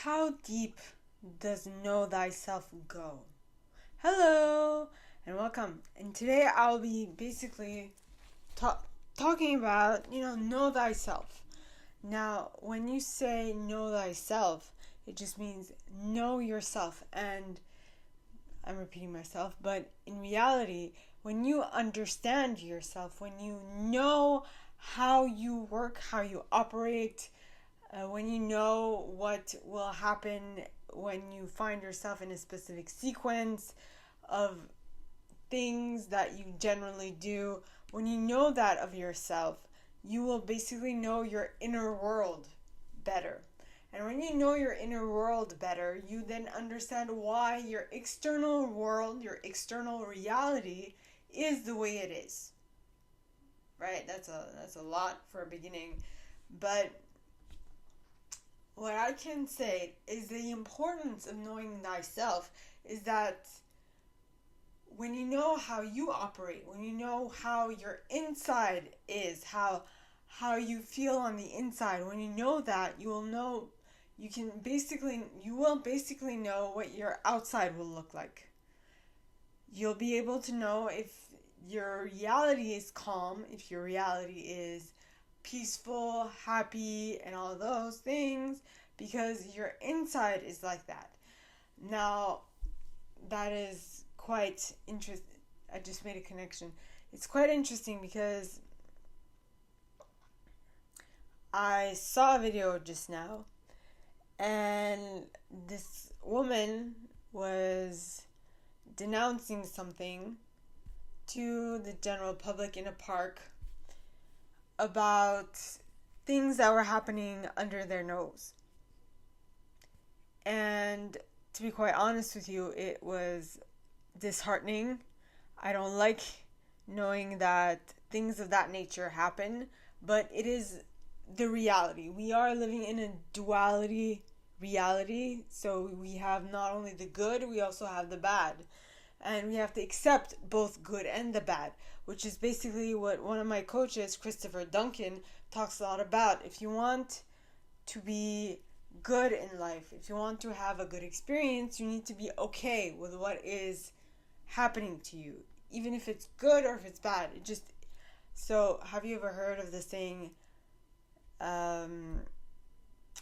How deep does know thyself go? Hello and welcome. And today I'll be basically talking about, know thyself. Now, when you say know thyself, it just means know yourself. And I'm repeating myself, but in reality, when you understand yourself, when you know how you work, how you operate, when you know what will happen when you find yourself in a specific sequence of things that you generally do, when you know that of yourself, you will basically know your inner world better. And when you know your inner world better, you then understand why your external world, your external reality is the way it is. Right? That's a lot for a beginning. But what I can say is the importance of knowing thyself is that when you know how you operate, when you know how your inside is, how you feel on the inside, when you know that, you will basically know what your outside will look like. You'll be able to know if your reality is calm, if your reality is peaceful, happy, and all those things, because your inside is like that. Now, that is quite interesting. I just made a connection. It's quite interesting because I saw a video just now, and this woman was denouncing something to the general public in a park about things that were happening under their nose. And to be quite honest with you, it was disheartening. I don't like knowing that things of that nature happen, but it is the reality. We are living in a duality reality, so we have not only the good, we also have the bad. And we have to accept both good and the bad, which is basically what one of my coaches, Christopher Duncan, talks a lot about. If you want to be good in life, if you want to have a good experience, you need to be okay with what is happening to you, even if it's good or if it's bad. So have you ever heard of the saying, it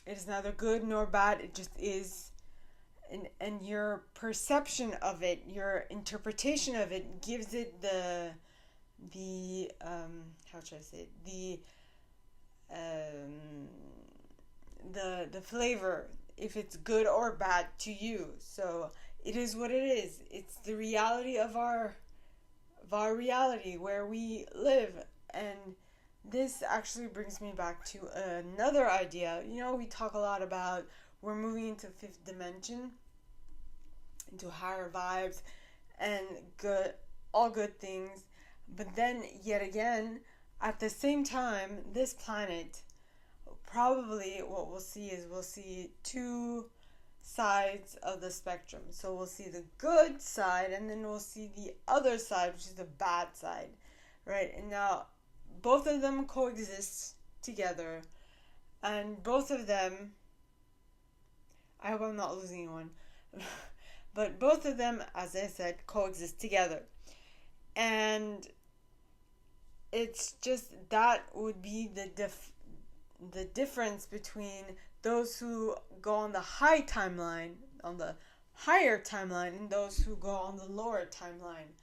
is neither good nor bad, it just is? And your perception of it, your interpretation of it, gives it the how should I say it? The flavor, if it's good or bad to you. So it is what it is. It's the reality of our reality where we live. And this actually brings me back to another idea. We talk a lot about we're moving into fifth dimension, into higher vibes and all good things. But then, yet again, at the same time, this planet, probably what we'll see two sides of the spectrum. So we'll see the good side, and then we'll see the other side, which is the bad side, right? And now, both of them coexist together, and both of them, I hope I'm not losing one, but both of them, as I said, coexist together. And it's just that would be the difference between those who go on the higher timeline, and those who go on the lower timeline.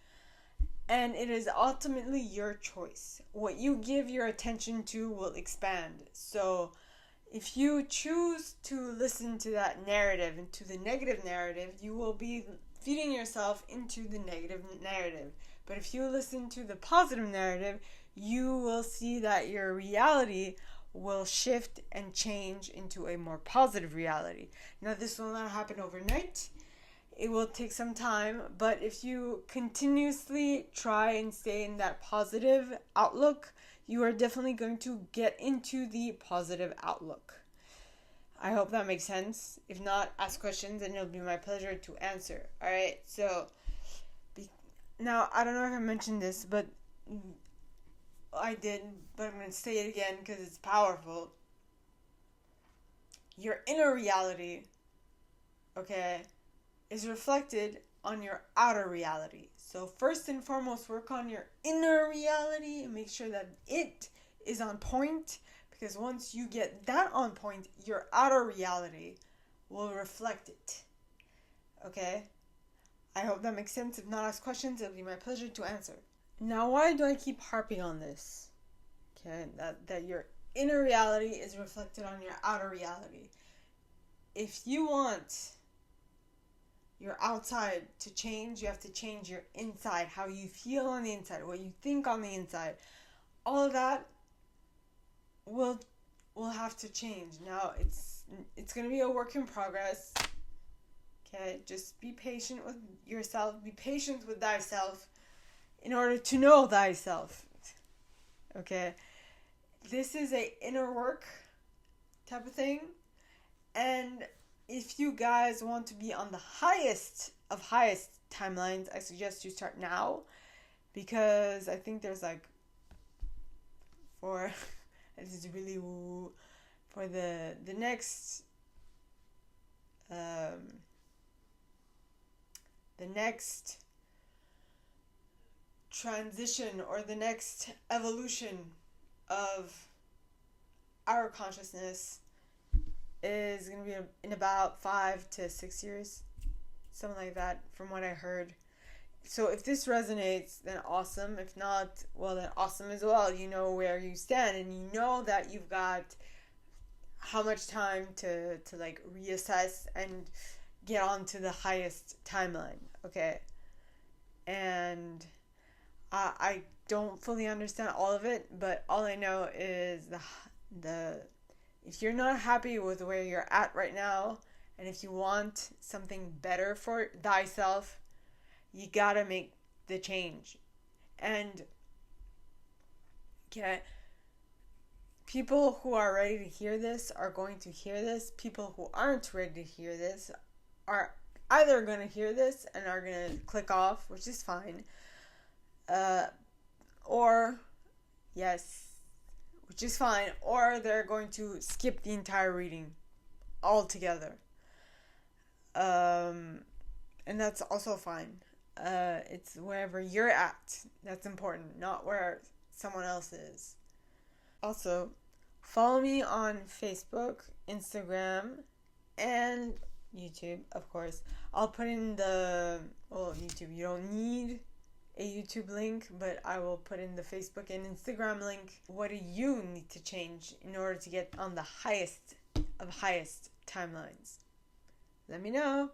And it is ultimately your choice. What you give your attention to will expand. So if you choose to listen to that narrative and to the negative narrative, you will be feeding yourself into the negative narrative. But if you listen to the positive narrative, you will see that your reality will shift and change into a more positive reality. Now, this will not happen overnight. It will take some time, but if you continuously try and stay in that positive outlook, you are definitely going to get into the positive outlook. I hope that makes sense. If not, ask questions and it'll be my pleasure to answer. Alright, so now I don't know if I mentioned this, but I did, but I'm going to say it again because it's powerful. Your inner reality okay, is reflected on your outer reality. So first and foremost, work on your inner reality and make sure that it is on point, because once you get that on point, your outer reality will reflect it. Okay? I hope that makes sense. If not, ask questions. It'll be my pleasure to answer. Now, why do I keep harping on this? Okay, that your inner reality is reflected on your outer reality. If you want your outside to change, you have to change your inside, how you feel on the inside, what you think on the inside. All of that will have to change. Now, it's going to be a work in progress. Okay, just be patient with yourself. Be patient with thyself in order to know thyself. Okay, this is a inner work type of thing, and if you guys want to be on the highest of highest timelines, I suggest you start now, because I think there's like for this is really for the next the next transition or the next evolution of our consciousness is going to be in about 5 to 6 years, something like that, from what I heard. So if this resonates, then awesome. If not, well, then awesome as well. You know where you stand, and you know that you've got how much time to like reassess and get on to the highest timeline, okay? And I don't fully understand all of it, but all I know is the if you're not happy with where you're at right now, and if you want something better for thyself, you gotta make the change. And okay, people who are ready to hear this are going to hear this. People who aren't ready to hear this are either going to hear this and are going to click off, which is fine, or yes, which is fine, or they're going to skip the entire reading altogether. And that's also fine. It's wherever you're at that's important, not where someone else is. Also, follow me on Facebook, Instagram, and YouTube, of course. I'll put in YouTube, you don't need a YouTube link, but I will put in the Facebook and Instagram link. What do you need to change in order to get on the highest of highest timelines? Let me know.